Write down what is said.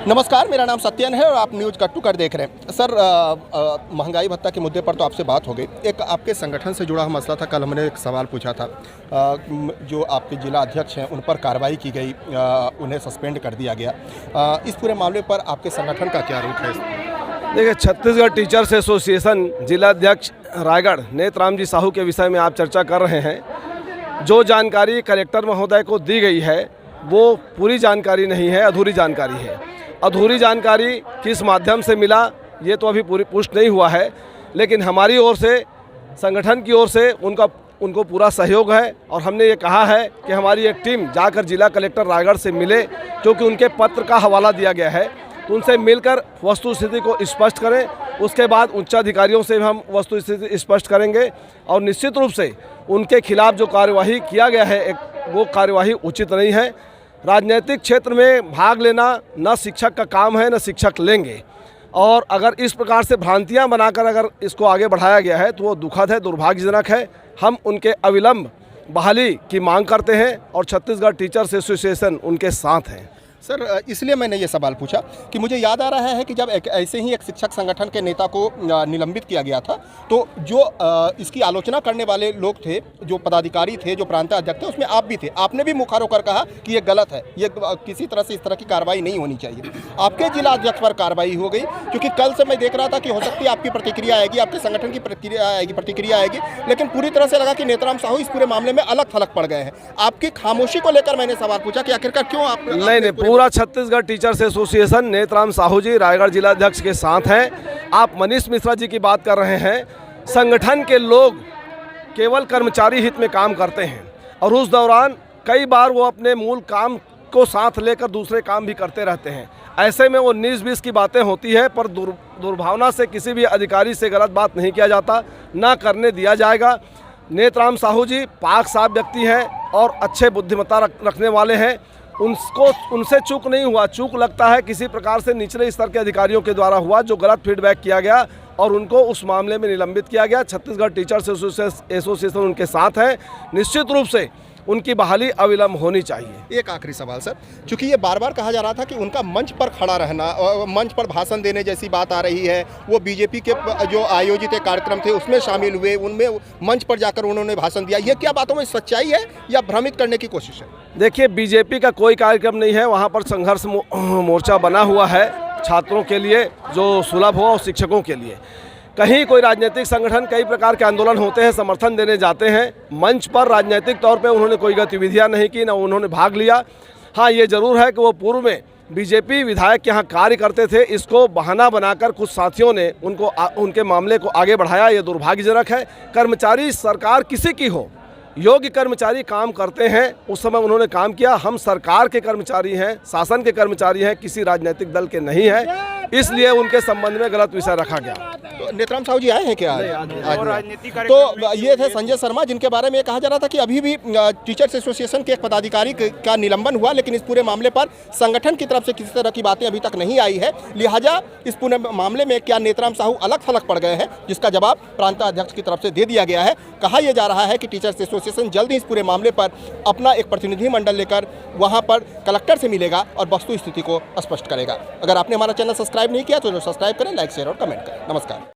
नमस्कार, मेरा नाम सत्यन है और आप न्यूज़ कट टू कट देख रहे हैं। सर, महंगाई भत्ता के मुद्दे पर तो आपसे बात हो गई। एक आपके संगठन से जुड़ा मसला था। कल हमने एक सवाल पूछा था, जो आपके जिला अध्यक्ष हैं उन पर कार्रवाई की गई, उन्हें सस्पेंड कर दिया गया। इस पूरे मामले पर आपके संगठन का क्या रुख है? देखिए, छत्तीसगढ़ टीचर्स एसोसिएशन जिला अध्यक्ष रायगढ़ नेतराम जी साहू के विषय में आप चर्चा कर रहे हैं। जो जानकारी कलेक्टर महोदय को दी गई है वो पूरी जानकारी नहीं है, अधूरी जानकारी है। अधूरी जानकारी किस माध्यम से मिला ये तो अभी पूरी पुष्ट नहीं हुआ है, लेकिन हमारी ओर से, संगठन की ओर से उनको पूरा सहयोग है और हमने ये कहा है कि हमारी एक टीम जाकर जिला कलेक्टर रायगढ़ से मिले, क्योंकि उनके पत्र का हवाला दिया गया है, तो उनसे मिलकर वस्तुस्थिति को स्पष्ट करें। उसके बाद उच्चाधिकारियों से भी हम वस्तुस्थिति स्पष्ट करेंगे और निश्चित रूप से उनके खिलाफ जो कार्यवाही किया गया है वो कार्यवाही उचित नहीं है। राजनीतिक क्षेत्र में भाग लेना न शिक्षक का काम है, न शिक्षक लेंगे, और अगर इस प्रकार से भ्रांतियां बनाकर अगर इसको आगे बढ़ाया गया है तो वो दुखद है, दुर्भाग्यजनक है। हम उनके अविलंब बहाली की मांग करते हैं और छत्तीसगढ़ टीचर्स एसोसिएशन उनके साथ हैं। सर, इसलिए मैंने ये सवाल पूछा कि मुझे याद आ रहा है कि जब ऐसे ही एक शिक्षक संगठन के नेता को निलंबित किया गया था, तो जो इसकी आलोचना करने वाले लोग थे, जो पदाधिकारी थे, जो प्रांत अध्यक्ष थे, उसमें आप भी थे। आपने भी मुखार होकर कहा कि ये गलत है, ये किसी तरह से इस तरह की कार्रवाई नहीं होनी चाहिए। आपके जिला अध्यक्ष पर कार्रवाई हो गई, क्योंकि कल से मैं देख रहा था कि हो सकती है आपकी प्रतिक्रिया आएगी, आपके संगठन की प्रतिक्रिया आएगी, लेकिन पूरी तरह से लगा कि नेतराम साहू इस पूरे मामले में अलग थलग पड़ गए हैं। आपकी खामोशी को लेकर मैंने सवाल पूछा कि आखिरकार क्यों आप नहीं, पूरा छत्तीसगढ़ टीचर्स एसोसिएशन नेतराम साहू जी रायगढ़ जिला अध्यक्ष के साथ हैं। आप मनीष मिश्रा जी की बात कर रहे हैं। संगठन के लोग केवल कर्मचारी हित में काम करते हैं और उस दौरान कई बार वो अपने मूल काम को साथ लेकर दूसरे काम भी करते रहते हैं। ऐसे में वो 19-20 की बातें होती है, पर दुर्भावना से किसी भी अधिकारी से गलत बात नहीं किया जाता, ना करने दिया जाएगा। नेतराम साहू जी पाक साफ व्यक्ति हैं और अच्छे बुद्धिमत्ता रखने वाले हैं। उनसे चूक नहीं हुआ, चूक लगता है किसी प्रकार से निचले स्तर के अधिकारियों के द्वारा हुआ, जो गलत फीडबैक किया गया और उनको उस मामले में निलंबित किया गया। छत्तीसगढ़ टीचर्स एसोसिएशन उनके साथ है। निश्चित रूप से उनकी बहाली अविलंब होनी चाहिए। एक आखिरी सवाल सर, क्योंकि ये बार बार कहा जा रहा था कि उनका मंच पर खड़ा रहना, मंच पर भाषण देने जैसी बात आ रही है, वो बीजेपी के जो आयोजित कार्यक्रम थे उसमें शामिल हुए, उनमें मंच पर जाकर उन्होंने भाषण दिया, ये क्या बातों में सच्चाई है या भ्रमित करने की कोशिश है? देखिए, बीजेपी का कोई कार्यक्रम नहीं है, वहाँ पर संघर्ष मोर्चा बना हुआ है छात्रों के लिए जो सुलभ हो और शिक्षकों के लिए। कहीं कोई राजनीतिक संगठन कई प्रकार के आंदोलन होते हैं, समर्थन देने जाते हैं, मंच पर राजनीतिक तौर पे उन्होंने कोई गतिविधियां नहीं की, ना उन्होंने भाग लिया। हाँ, ये जरूर है कि वो पूर्व में बीजेपी विधायक यहाँ कार्य करते थे, इसको बहाना बनाकर कुछ साथियों ने उनके मामले को आगे बढ़ाया। ये दुर्भाग्यजनक है। कर्मचारी सरकार किसी की हो, योग्य कर्मचारी काम करते हैं, उस समय उन्होंने काम किया। हम सरकार के कर्मचारी हैं, शासन के कर्मचारी हैं, किसी राजनीतिक दल के नहीं हैं, इसलिए उनके संबंध में गलत विषय रखा गया। तो नेतराम साहू जी आए हैं क्या? तो ये थे संजय शर्मा, जिनके बारे में ये कहा जा रहा था कि अभी भी टीचर्स एसोसिएशन के एक पदाधिकारी का निलंबन हुआ, लेकिन इस पूरे मामले पर संगठन की तरफ से किसी तरह की बातें अभी तक नहीं आई है। लिहाजा इस पूरे मामले में क्या नेतराम साहू अलग थलग पड़ गए हैं, जिसका जवाब प्रांत अध्यक्ष की तरफ से दे दिया गया है। कहा यह जा रहा है कि टीचर्स एसोसिएशन जल्द ही इस पूरे मामले पर अपना एक प्रतिनिधिमंडल लेकर वहां पर कलेक्टर से मिलेगा और वस्तु स्थिति को स्पष्ट करेगा। अगर आपने हमारा चैनल सब्सक्राइब नहीं किया तो सब्सक्राइब करें, लाइक, शेयर और कमेंट करें। नमस्कार।